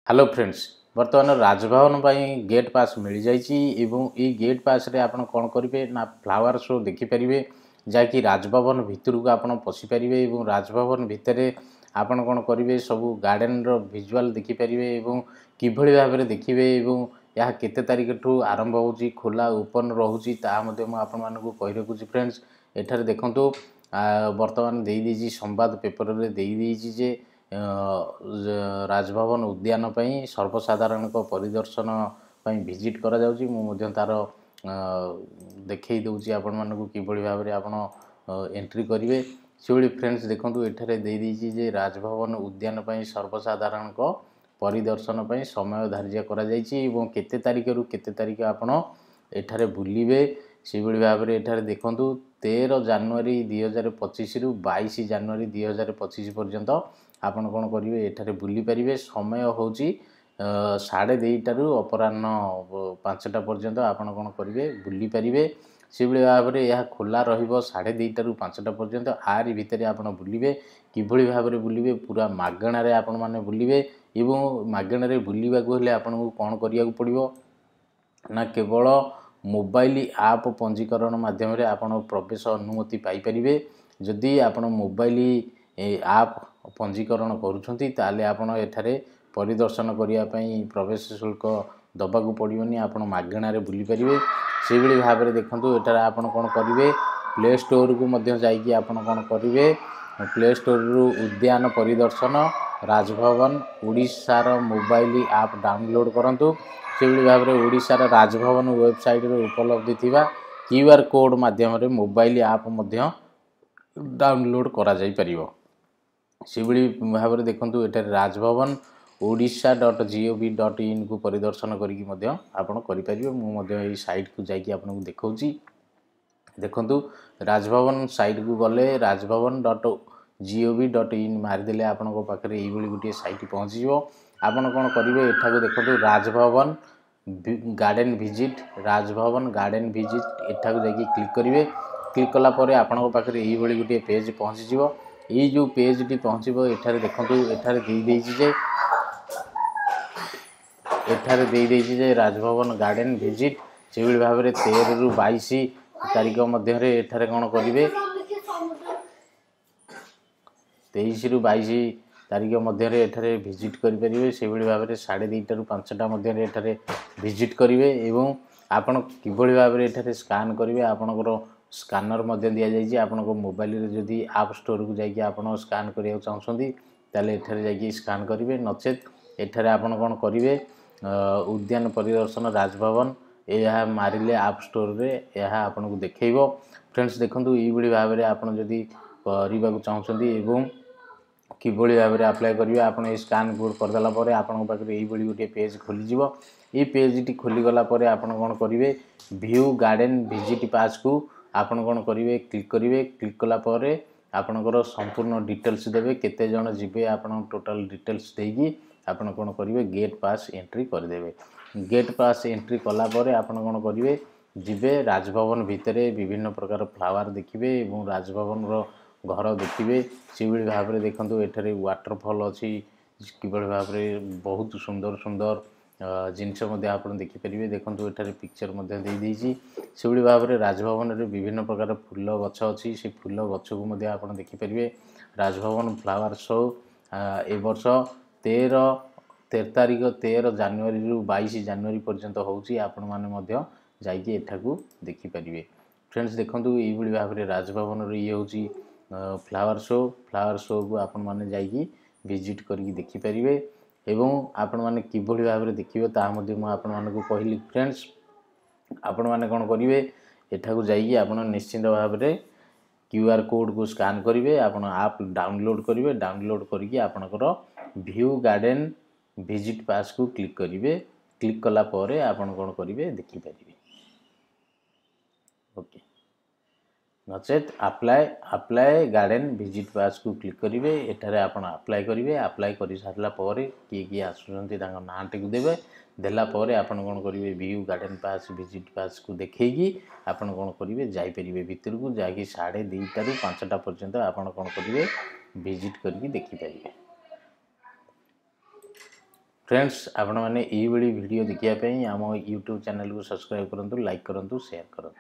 Hello friends बर्तमान Raj Bhavan gate पास मिल जाइए gate पास रे आपण कौन करेंगे ना फ्लावर शो देखिपारे जहाँकि राजभवन भितर को आप पशिपारे और राजभवन भितर आपण कौन करेंगे सब गार्डन भिजुआल देखिपारे किभली भाव में देखिए यह केते तारीख ठू आरंभ हो खोला ओपन रोचे कही रखुची फ्रेंड्स एठार देखु बर्तमान दे संवाद पेपर में दे राजभवन उद्यान सर्वसाधारण परिदर्शन विजिट करा जाउची तार देखई दउची आपण मानकु किभली भाव में आपण एंट्री करेंगे से फ्रेंड्स देखो एठारे दे राजभवन उद्यान सर्वसाधारण परिदर्शन समय धार्य करा जाइछि एवं केते तारीख रु केते तारीख आपण एठारे बुलिबे से भाव में एठारे देखंतु 13 जनवरी 2025 रु 22 जनवरी 2025 पर्यंत आपण कौन करेंगे एठारे बुली पारे समय हूँ 2:30 अपराह्न 5टा पर्यंत आपण कौन करेंगे बुली पारे से भाव में यह खोला रहिबो 2:30 5टा पर्यंत आरी भितर आपण बुलिबे किभली भाव में बुलिबे पूरा मागणारे आपण माने बुलिबे एवं मागणारे बुलिबाकू हेले आपनको कौन करिया पड़िबो ना केवल मोबाइल आप पंजीकरण माध्यम आपण प्रवेश अनुमति पाई परिबे जदि आपण मोबाइल आप पंजीकरण करुछंती ताले आपण एठारे परिदर्शन करिया पई प्रवेश शुल्क दबाकू पड़ियोनी आपण मागणारे बुली परिबे सेबली भाव में देखंतु एठारे आपण कोन करिवे प्ले स्टोर को मध्य जाइकी आपण कोन करिवे प्ले स्टोर रु उद्यान परिदर्शन राजभवन ओडिशार मोबाइल आप डाउनलोड करंतु सेबली भाव में ओडिशार राजभवन वेबसाइट रे उपलब्ध थिबा क्यूआर कोड माध्यम रे मोबाइल आप मध्य डाउनलोड करा जाई परिबो से भाव में देखो ये राजभवन odisha.gov.in को परिदर्शन करी करें साइट को जाकि आपको देखा देखु राजभवन साइट को गले राजभवन.gov.in मारिदेले आपण पाखे ये गोटे साइट पहुँच आपण कौन करेंगे एठा देखो राजभवन गार्डन विजिट एठा जाकि क्लिक करेंगे क्लिक कलापर आपण पाखे ये गोटे पेज पहुँच ये जो पेज टी पहुँचो एठारे देखो एठारे दे राजभवन गार्डन विजिट से भाव में 13 रु 22 तारीख मध्य एठारे कौन करेंगे 23 रु 22 तारीख मध्य एठारे विजिट करेंगे से भाव में 2:30 रु 5टा मध्य एठारे विजिट करेंगे एवं आपण किभली भाव में एठारे स्कान करेंगे आपणकर स्कानर मध्य दि जाइए आपण मोबाइल रे जदि आप स्टोर को जाइए आपण स्कान करिया चाहछंती ताले एठारे जाइए स्कान करेंगे नचेत एठारे आपण कोन करेंगे उद्यान परिदर्शन राजभवन यह मारिले आप स्टोर रे यह आपन को देखैबो फ्रेंड्स देखंतु ई बडी भाव रे आपण जदि करिबा को चाहछंती एवं किभली भाव में अप्लाई करेंगे आपड़ ये स्कान कोड करदेला आपण पाखे ये गोटे पेज खोलीज ये पेज टी खोलीगला आपण कौन करेंगे व्यू गार्डन विजिट पास को आपण कौन करेंगे क्लिक कलापर आपणकर संपूर्ण डिटेल्स देवे केते जण जीवे आपण टोटल डिटेल्स देगी आपण कौन करेंगे गेट पास एंट्री करदे गेट पास एंट्री कलापर आपण कौन करेंगे जीवे राजभवन भितर विभिन्न प्रकार फ्लावर देखिए और राजभवन घर देखिए से भाव में देखो एठारे वाटरफॉल अच्छी किभली भाव में बहुत सुंदर सुंदर जिनस आप देखिपारे देखो एठारे पिक्चर से भाव में राजभवन में विभिन्न प्रकार फूल गछ अच्छी से फूल गछ को आप देखिपारे राजभवन फ्लावर शो ए वर्ष 13 जनवरी रु 22 जनवरी पर्यंत होची आपण माने जाइए एठाकू देखिपारे फ्रेंड्स देखो ये भाव में राजभवन ये होची फ्लावर शो को आपण माने जाइए विजिट करके देखिपारे एवं आपण माने किभली भाव में देखिबे ता मध्ये म आपण मानकु कहली फ्रेंड्स आपण माने कोन करिवे एठाकू जाइए आपण निश्चित भाव में क्यूआर कोड को स्कान करेंगे आपण आप डाउनलोड करेंगे डाउनलोड करके आपणकर व्यू गार्डन विजिट पास को क्लिक करेंगे क्लिक कला परे आपण कोन करेंगे देखिपारे ओके नचेत अप्लाई गार्डन विजिट पास को क्लिक करेंगे एठारे आपण अप्लाई करेंगे अप्लाई कर सारा पर किए आसुँच नाटी को देवे देलापर आपण कौन करेंगे व्यू गार्डन पास विजिट पास को देखी आपण कौन करेंगे जापरेंगे भितर को जैकि 2:30 रु 5टा पर्यंत आपण कौन करेंगे विजिट करके देखिपारे फ्रेंड्स आपण मैंने यही वीडियो देखिए आम यूट्यूब चैनल को सब्सक्राइब करूँ, लाइक करूँ, शेयर करूँ।